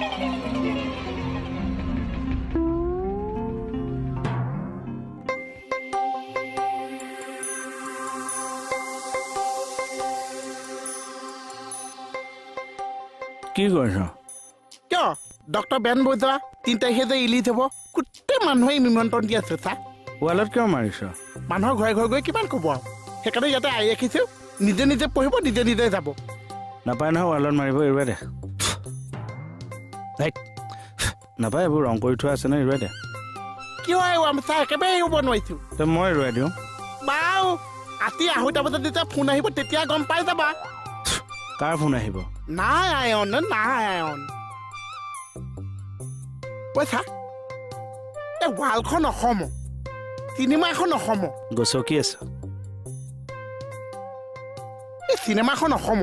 কি কৰিছ? কিয় ডক্টৰ বেহাৰবাৰি 3 তাৰিখে যে ৰিলিজ হ'ব গোটেই মানুহে নিমন্ত্ৰণ দি আছে চা ৱালত কিয় মাৰিছ? মানুহৰ ঘৰে ঘৰে গৈ কিমান ক'ব আৰু সেইকাৰণে ইয়াতে আহি ৰাখিছোঁ নিজে নিজে পঢ়িব নিজে নিজে যাব নাপায় নহয় ৱালত মাৰিব এৰুৱাই দে নাপায় এইবোৰ ৰং কৰি থোৱা আছে ন এৰুৱাই দে কিয় আমি চা একেবাৰে এৰিব নোৱাৰিছোঁ তে মই এৰুৱাই দিওঁ বাৰু ৰাতি 2:30 বজাত যেতিয়া ফোন আহিব তেতিয়া গম পাই যাবা কাৰ ফোন আহিব? নাই আয়ন পইচা এই ৱালখন অসম চিনেমা এখন অসম গছকি আছে এই চিনেমাখন অসম